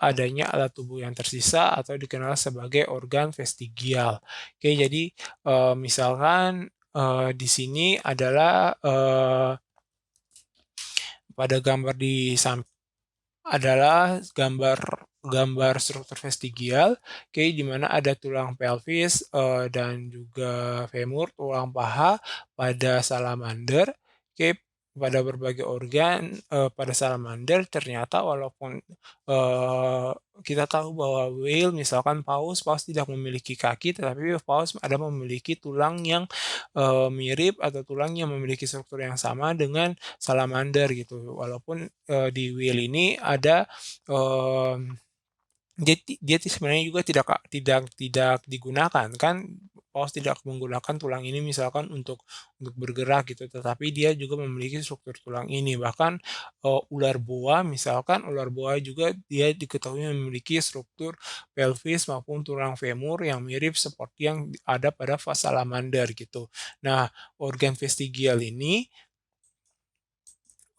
adanya alat tubuh yang tersisa atau dikenal sebagai organ vestigial. Oke, jadi, misalkan, di sini adalah, pada gambar di adalah gambar gambar struktur vestigial, oke, di mana ada tulang pelvis, dan juga femur, tulang paha pada salamander, oke, pada berbagai organ, pada salamander ternyata walaupun, eee, kita tahu bahwa whale misalkan paus tidak memiliki kaki, tetapi paus ada memiliki tulang yang, mirip atau tulang yang memiliki struktur yang sama dengan salamander gitu. Walaupun, di whale ini ada, mmm, dia sebenarnya juga tidak digunakan kan, paus tidak menggunakan tulang ini misalkan untuk bergerak gitu, tetapi dia juga memiliki struktur tulang ini. Bahkan, ular boa misalkan, ular boa juga dia diketahui memiliki struktur pelvis maupun tulang femur yang mirip seperti yang ada pada salamander gitu. Nah, organ vestigial ini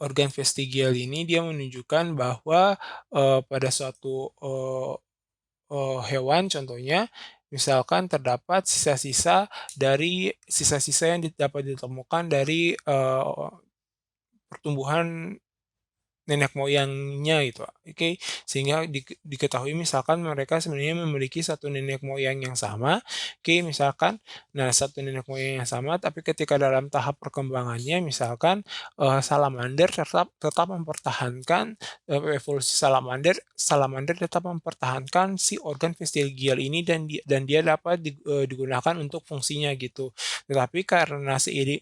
organ vestigial ini dia menunjukkan bahwa, pada suatu, hewan contohnya, misalkan terdapat sisa-sisa yang dapat ditemukan dari, pertumbuhan nenek moyangnya gitu, oke. Sehingga diketahui misalkan mereka sebenarnya memiliki satu nenek moyang yang sama, oke, misalkan. Nah, satu nenek moyang yang sama, tapi ketika dalam tahap perkembangannya misalkan, salamander tetap tetap mempertahankan, evolusi salamander salamander tetap mempertahankan si organ vestigial ini dan dia dapat digunakan untuk fungsinya gitu. Tetapi karena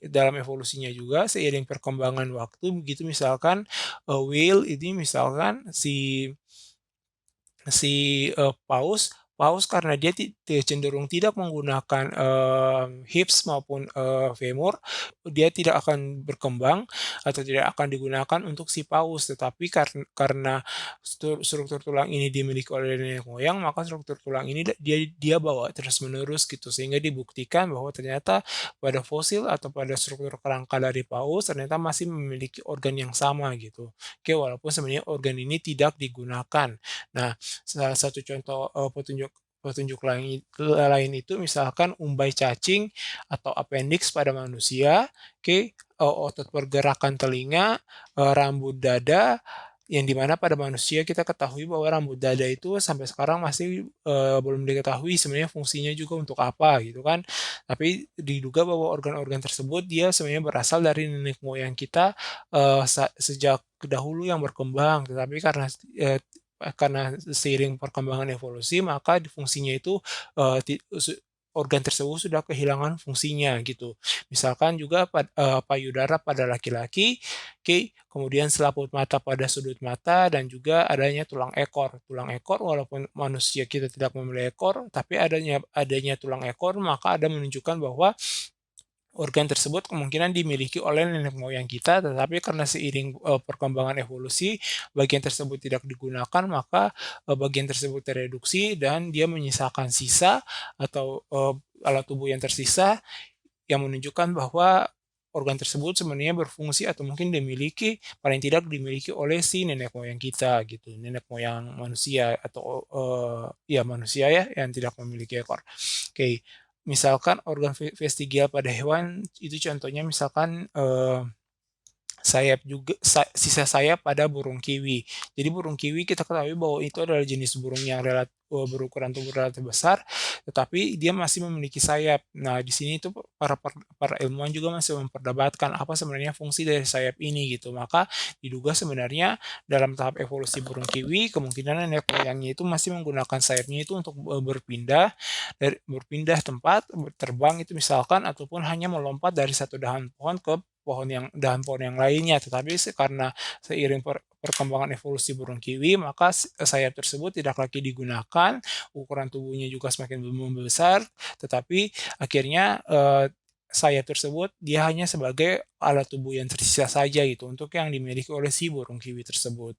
dalam evolusinya juga seiring perkembangan waktu begitu misalkan, whale ini misalkan paus paus karena dia cenderung tidak menggunakan, hips maupun, femur, dia tidak akan berkembang atau tidak akan digunakan untuk si paus. Tetapi karena struktur tulang ini dimiliki oleh nenek moyang, maka struktur tulang ini dia dia bawa terus-menerus gitu. Sehingga dibuktikan bahwa ternyata pada fosil atau pada struktur kerangka dari paus ternyata masih memiliki organ yang sama gitu. Oke, walaupun sebenarnya organ ini tidak digunakan. Nah, salah satu contoh, petunjuk petunjuk lain itu misalkan umbai cacing atau appendix pada manusia, oke, otot pergerakan telinga, rambut dada, yang di mana pada manusia kita ketahui bahwa rambut dada itu sampai sekarang masih, belum diketahui sebenarnya fungsinya juga untuk apa gitu kan. Tapi diduga bahwa organ-organ tersebut dia sebenarnya berasal dari nenek moyang kita, sejak dahulu yang berkembang, tetapi karena seiring perkembangan evolusi maka fungsinya itu, eee, ti su organ tersebut sudah kehilangan fungsinya gitu. Misalkan juga payudara pada laki-laki, oke, kemudian selaput mata pada sudut mata dan juga adanya tulang ekor. Tulang ekor walaupun manusia kita tidak memiliki ekor, tapi adanya adanya tulang ekor maka ada menunjukkan bahwa organ tersebut kemungkinan dimiliki oleh nenek moyang kita, tetapi karena seiring, perkembangan evolusi, bagian tersebut tidak digunakan, maka, bagian tersebut tereduksi dan dia menyisakan sisa atau, alat tubuh yang tersisa, yang menunjukkan bahwa organ tersebut sebenarnya berfungsi atau mungkin dimiliki, paling tidak dimiliki oleh si nenek moyang kita gitu, nenek moyang manusia atau, ya manusia ya, yang tidak memiliki ekor. Oke, misalkan organ vestigial pada hewan itu contohnya misalkan, sayap juga sisa sayap pada burung kiwi. Jadi burung kiwi kita ketahui bahwa itu adalah jenis burung yang berukuran tubuh relatif besar, tetapi dia masih memiliki sayap. Nah, di sini itu para ilmuwan juga masih memperdebatkan apa sebenarnya fungsi dari sayap ini gitu. Maka diduga sebenarnya dalam tahap evolusi burung kiwi kemungkinan nenek moyangnya itu masih menggunakan sayapnya itu untuk, berpindah tempat, terbang itu misalkan ataupun hanya melompat dari satu dahan pohon ke dahan pohon yang lainnya, tetapi karena seiring perkembangan evolusi burung kiwi, maka sayap tersebut tidak lagi digunakan, ukuran tubuhnya juga semakin membesar, tetapi akhirnya, sayap tersebut dia hanya sebagai alat tubuh yang tersisa saja gitu, untuk yang dimiliki oleh si burung kiwi tersebut.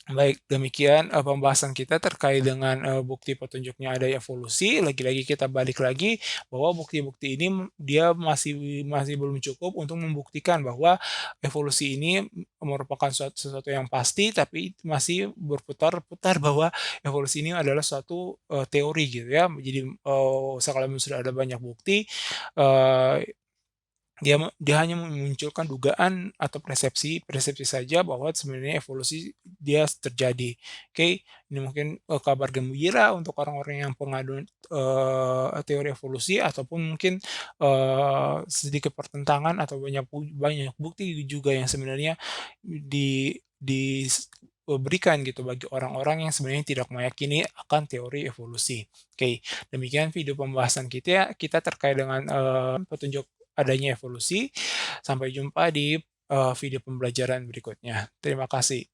Baik, demikian, pembahasan kita terkait dengan, bukti petunjuknya ada evolusi. Lagi-lagi kita balik lagi bahwa bukti-bukti ini dia masih masih belum cukup untuk membuktikan bahwa evolusi ini merupakan sesuatu yang pasti, tapi masih berputar-putar bahwa evolusi ini adalah suatu, teori gitu ya. Jadi, sekalipun sudah ada banyak bukti, eee dia hanya memunculkan dugaan atau persepsi persepsi saja bahwa sebenarnya evolusi dia terjadi. Oke, ini mungkin, kabar gembira untuk orang-orang yang pengadut, teori evolusi ataupun mungkin, sedikit pertentangan atau banyak bukti juga yang sebenarnya berikan gitu bagi orang-orang yang sebenarnya tidak meyakini akan teori evolusi. Oke, demikian video pembahasan kita terkait dengan, petunjuk adanya evolusi. Sampai jumpa di, video pembelajaran berikutnya. Terima kasih.